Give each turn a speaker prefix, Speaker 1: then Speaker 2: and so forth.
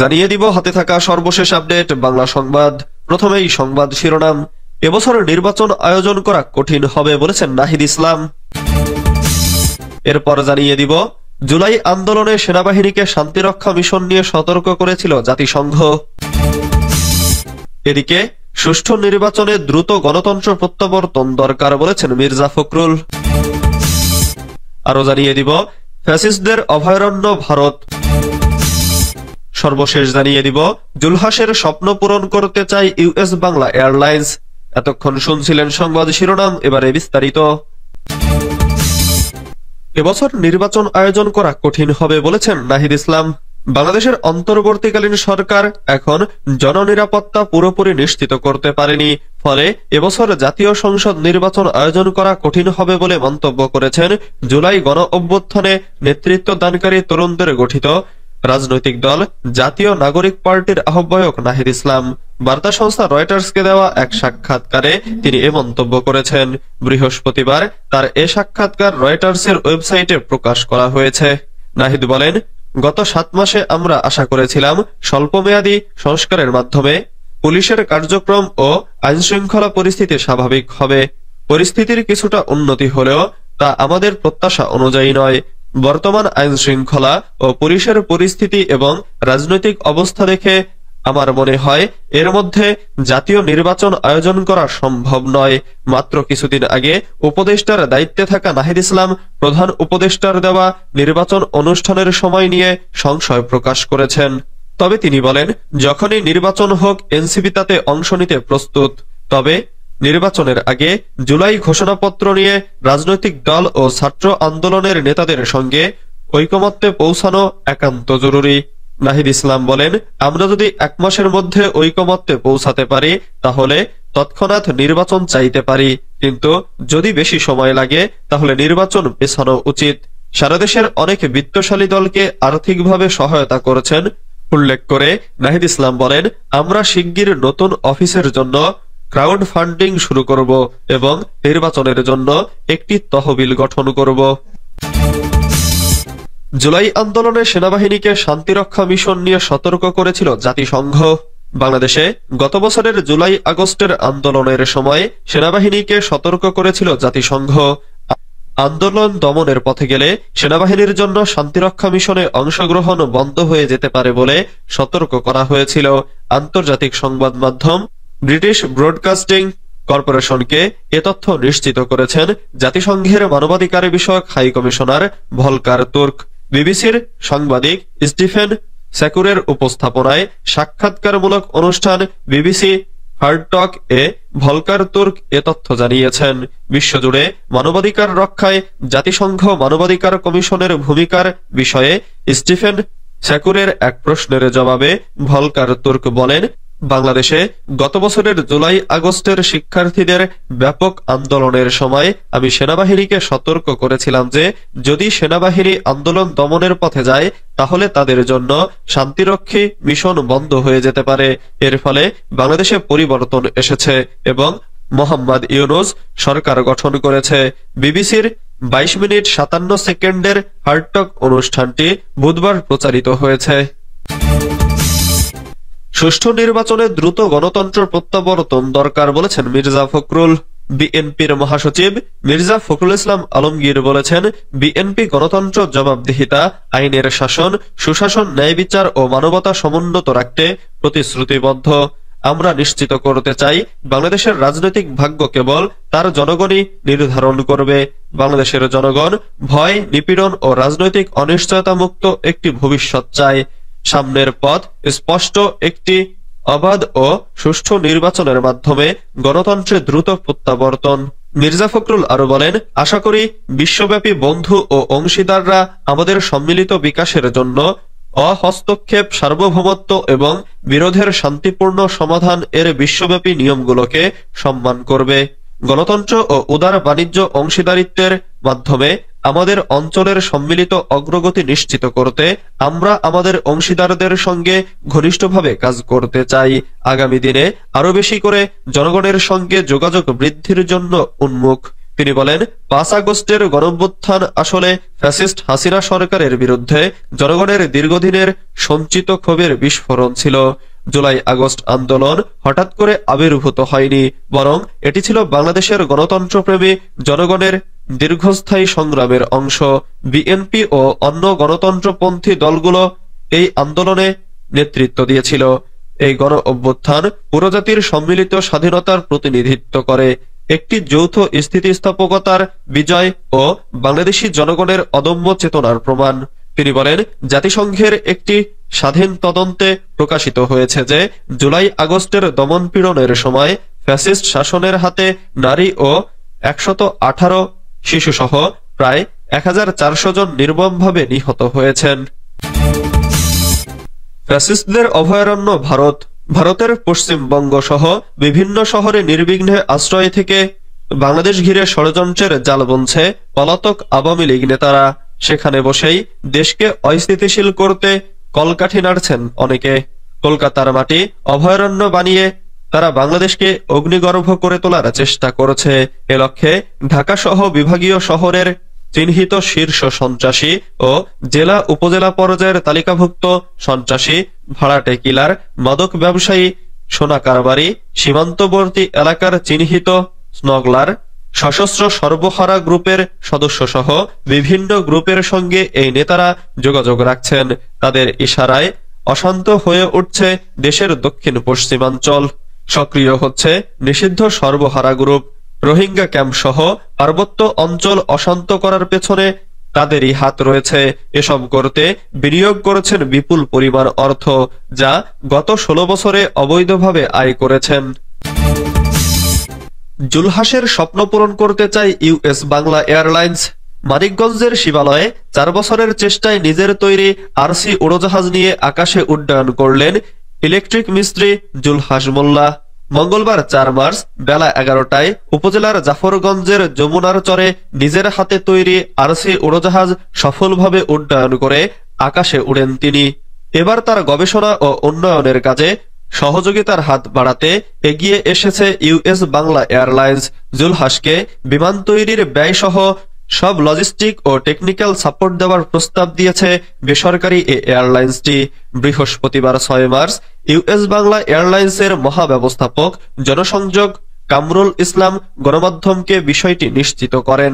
Speaker 1: জানিয়ে দিব হাতে থাকা সর্বশেষ আপডেট বাংলা সংবাদ। প্রথমেই সংবাদ শিরোনাম। এবছর নির্বাচন আয়োজন করা কঠিন হবে বলেছেন নাহিদ ইসলাম। এরপর জানিয়ে দিব জুলাই আন্দোলনে সেনাবাহিনীকে শান্তিরক্ষা মিশন নিয়ে সতর্ক করেছিল জাতিসংঘ। এদিকে সুষ্ঠু নির্বাচনে দ্রুত গণতন্ত্র প্রত্যাবর্তন দরকার বলেছেন মির্জা ফখরুল। আরো জানিয়ে দিব ফ্যাসিস্টদের অভয়ারণ্য ভারত। সর্বশেষ জানিয়ে দিব জুলহাসের স্বপ্ন পূরণ করতে চায় ইউএস বাংলা এয়ারলাইন্স। এতক্ষণ শুনছিলেন সংবাদ শিরোনাম, এবারে বিস্তারিত। এবছর নির্বাচন আয়োজন করা কঠিন হবে বলেছেন নাহিদ ইসলাম। বাংলাদেশের অন্তর্বর্তীকালীন সরকার এখন জননিরাপত্তা পুরোপুরি নিশ্চিত করতে পারেনি, ফলে এবছর জাতীয় সংসদ নির্বাচন আয়োজন করা কঠিন হবে বলে মন্তব্য করেছেন জুলাই গণ অভ্যুত্থানে নেতৃত্ব দানকারী তরুণদের গঠিত রাজনৈতিক দল জাতীয় নাগরিক পার্টির আহ্বায়ক নাহিদ ইসলাম। বার্তা সংস্থা রয়টার্সকে দেওয়া এক সাক্ষাৎকারে তিনি এ মন্তব্য করেছেন। বৃহস্পতিবার তার এ সাক্ষাৎকার রয়টার্সের ওয়েবসাইটে প্রকাশ করা হয়েছে। নাহিদ বলেন, গত 7 মাসে আমরা আশা করেছিলাম স্বল্পমেয়াদী সংস্কারের মাধ্যমে পুলিশের কার্যক্রম ও আইনশৃঙ্খলা পরিস্থিতি স্বাভাবিক হবে। পরিস্থিতির কিছুটা উন্নতি হলেও তা আমাদের প্রত্যাশা অনুযায়ী নয়। বর্তমান আইন শৃঙ্খলা ও পুলিশের পরিস্থিতি এবং রাজনৈতিক অবস্থা দেখে আমার মনে হয় এর মধ্যে জাতীয় নির্বাচন আয়োজন করা সম্ভব নয়। মাত্র কিছুদিন আগে উপদেষ্টার দায়িত্বে থাকা নাহিদ ইসলাম প্রধান উপদেষ্টার দেওয়া নির্বাচন অনুষ্ঠানের সময় নিয়ে সংশয় প্রকাশ করেছেন। তবে তিনি বলেন, যখনই নির্বাচন হোক এনসিপি তাতে অংশ নিতে প্রস্তুত। তবে নির্বাচনের আগে জুলাই ঘোষণাপত্র নিয়ে রাজনৈতিক দল ও ছাত্র আন্দোলনের নেতাদের সঙ্গে ঐকমত্যে পৌঁছানো একান্ত জরুরি। নাহিদ ইসলাম বলেন, আমরা যদি 1 মাসের মধ্যে ঐকমত্যে পৌঁছাতে পারি তাহলে তৎক্ষণাৎ নির্বাচন চাইতে পারি, কিন্তু যদি বেশি সময় লাগে তাহলে নির্বাচন পেছানো উচিত। সারা দেশের অনেক বিত্তশালী দলকে আর্থিকভাবে সহায়তা করেছেন উল্লেখ করে নাহিদ ইসলাম বলেন, আমরা শিগগির নতুন অফিসের জন্য ক্রাউড ফান্ডিং শুরু করব এবং নির্বাচনের জন্য একটি তহবিল গঠন করব। জুলাই আন্দোলনে সেনাবাহিনীকে শান্তিরক্ষা মিশন নিয়ে সতর্ক করেছিল জাতিসংঘ। বাংলাদেশে গত বছরের জুলাই আগস্টের আন্দোলনের সময় সেনাবাহিনীকে সতর্ক করেছিল জাতিসংঘ। আন্দোলন দমনের পথে গেলে সেনাবাহিনীর জন্য শান্তিরক্ষা মিশনে অংশগ্রহণ বন্ধ হয়ে যেতে পারে বলে সতর্ক করা হয়েছিল। আন্তর্জাতিক সংবাদ মাধ্যম ব্রিটিশ ব্রডকাস্টিং কর্পোরেশনকে এ তথ্য নিশ্চিত করেছেন জাতিসংঘের মানবাধিকার বিষয়ক হাই কমিশনার ভলকার তুর্ক। বিবিসির সাংবাদিক স্টিফেন স্যাকুরের উপস্থাপনায় সাক্ষাৎকারমূলক অনুষ্ঠান বিবিসি হার্ড টক এ ভলকার তুর্ক এ তথ্য জানিয়েছেন। বিশ্বজুড়ে মানবাধিকার রক্ষায় জাতিসংঘ মানবাধিকার কমিশনের ভূমিকার বিষয়ে স্টিফেন স্যাকুরের এক প্রশ্নের জবাবে ভলকার তুর্ক বলেন, বাংলাদেশে গত বছরের জুলাই আগস্টের শিক্ষার্থীদের ব্যাপক আন্দোলনের সময় আমি সেনাবাহিনীকে সতর্ক করেছিলাম যে যদি সেনাবাহিনী আন্দোলন দমনের পথে যায় তাহলে তাদের জন্য শান্তিরক্ষী মিশন বন্ধ হয়ে যেতে পারে। এর ফলে বাংলাদেশে পরিবর্তন এসেছে এবং মোহাম্মদ ইউনূস সরকার গঠন করেছে। বিবিসির 22 মিনিট 57 সেকেন্ডের হার্টটক অনুষ্ঠানটি বুধবার প্রচারিত হয়েছে। সুষ্ঠু নির্বাচনে দ্রুত গণতন্ত্র প্রত্যাবর্তন দরকার বলেছেন মির্জা ফখরুল। বিএনপির মহাসচিব মির্জা ফখরুল ইসলাম আলমগীর বলেছেন, বিএনপি গণতন্ত্র, জবাবদিহিতা, আইনের শাসন, সুশাসন, ন্যায় বিচার ও মানবতা সমুন্নত রাখতে প্রতিশ্রুতিবদ্ধ। আমরা নিশ্চিত করতে চাই বাংলাদেশের রাজনৈতিক ভাগ্য কেবল তার জনগণই নির্ধারণ করবে। বাংলাদেশের জনগণ ভয়, নিপীড়ন ও রাজনৈতিক অনিশ্চয়তা মুক্ত একটি ভবিষ্যৎ চায়। সামনের পথ স্পষ্ট, একটি অবাধ ও সুষ্ঠু নির্বাচনের মাধ্যমে গণতন্ত্রের দ্রুত প্রত্যাবর্তন। মির্জা ফখরুল আরো বলেন, আশা করি বিশ্বব্যাপী বন্ধু ও অংশীদাররা আমাদের সম্মিলিত বিকাশের জন্য অহস্তক্ষেপ, সার্বভৌমত্ব এবং বিরোধের শান্তিপূর্ণ সমাধান এর বিশ্বব্যাপী নিয়মগুলোকে সম্মান করবে। গণতন্ত্র ও উদার বাণিজ্য অংশীদারিত্বের মাধ্যমে আমাদের অঞ্চলের সম্মিলিত অগ্রগতি নিশ্চিত করতে আমরা আমাদের অংশীদারদের সঙ্গে ঘনিষ্ঠভাবে কাজ করতে চাই। আগামী দিনে আরো বেশি করে জনগণের সঙ্গে যোগাযোগ বৃদ্ধির জন্য উন্মুখ। তিনি বলেন, 5 আগস্টের গণঅভ্যুত্থান আসলে ফ্যাসিস্ট হাসিনা সরকারের বিরুদ্ধে জনগণের দীর্ঘদিনের সঞ্চিত ক্ষোভের বিস্ফোরণ ছিল। জুলাই আগস্ট আন্দোলন হঠাৎ করে আবির্ভূত হয়নি, বরং এটি ছিল বাংলাদেশের গণতন্ত্রপ্রেমী জনগণের দীর্ঘস্থায়ী সংগ্রামের অংশ। বিএনপি ও অন্য গণতন্ত্রপন্থী দলগুলো এই আন্দোলনে নেতৃত্ব দিয়েছিল। এই গণ অভ্যুত্থান পুরো জাতির সম্মিলিত স্বাধীনতার প্রতিনিধিত্ব করে, একটি যৌথ স্থিতিস্থাপকতার বিজয় ও বাংলাদেশী জনগণের অদম্য চেতনার প্রমাণ। তিনি বলেন, জাতিসংঘের একটি স্বাধীন তদন্তে প্রকাশিত হয়েছে যে জুলাই আগস্টের দমনপীড়নের সময় ফ্যাসিস্ট শাসনের হাতে নারী ও 118 শিশুসহ প্রায় 1400 জন নির্মমভাবে নিহত হয়েছেন। ফ্যাসিস্টদের অভয়ারণ্য ভারতের পশ্চিমবঙ্গ সহ বিভিন্ন শহরে নির্বিঘ্নে আশ্রয় থেকে বাংলাদেশ ঘিরে ষড়যন্ত্রের জাল বুনছে পলাতক আওয়ামী লীগ নেতারা। সেখানে বসেই দেশকে অস্থিতিশীল করতে কলকাঠি নাড়ছেন অনেকে। কলকাতার মাটি অভয়ারণ্য বানিয়ে তারা বাংলাদেশকে অগ্নিগর্ভ করে তোলার চেষ্টা করেছে। এ লক্ষ্যে ঢাকা সহ বিভাগীয় শহরের চিহ্নিত শীর্ষ সন্ত্রাসী ও জেলা উপজেলা পর্যায়ের তালিকাভুক্ত সন্ত্রাসী, ভাড়াটে কিলার, মাদক ব্যবসায়ী, সোনা কারবারি, সীমান্তবর্তী এলাকার চিহ্নিত স্মগলার, সশস্ত্র সর্বহারা গ্রুপের সদস্য সহ বিভিন্ন গ্রুপের সঙ্গে এই নেতারা যোগাযোগ রাখছেন। তাদের ইশারায় অশান্ত হয়ে উঠছে দেশের দক্ষিণ পশ্চিমাঞ্চল। সক্রিয় হচ্ছে নিষিদ্ধ সর্বহারা গ্রুপ। রোহিঙ্গা ক্যাম্প সহ পার্বত্য অঞ্চল অশান্ত করার পেছনে তাদেরই হাত রয়েছে। এসব করতে বিনিয়োগ করেছেন বিপুল পরিমাণ অর্থ, যা গত 16 বছরে অবৈধভাবে আয় করেছেন। জুলহাসের স্বপ্ন পূরণ করতে চায় ইউএস বাংলা এয়ারলাইন্স। মানিকগঞ্জের শিবালয়ে 4 বছরের চেষ্টায় নিজের তৈরি আরসি উড়োজাহাজ নিয়ে আকাশে উড্ডয়ন করলেন ইলেকট্রিক মিস্ত্রি জুলহাস মোল্লা। মঙ্গলবার 4 মার্চ বেলা 11টায় উপজেলার জাফরগঞ্জের যমুনার চরে নিজের হাতে তৈরি আরসি উড়োজাহাজ সফলভাবে উড্ডয়ন করে আকাশে উড়েন তিনি। এবার তার গবেষণা ও উন্নয়নের কাজে সহযোগিতার হাত বাড়াতে এগিয়ে এসেছে ইউএস বাংলা এয়ারলাইন্স। জুলহাসকে বিমান তৈরির ব্যয় সহ সব লজিস্টিক ও টেকনিক্যাল সাপোর্ট দেওয়ার প্রস্তাব দিয়েছে বেসরকারি এই এয়ারলাইন্সটি। বৃহস্পতিবার 6 মার্চ ইউএস বাংলা এয়ারলাইন্সের মহাব্যবস্থাপক জনসংযোগ কামরুল ইসলাম গণমাধ্যমকে বিষয়টি নিশ্চিত করেন।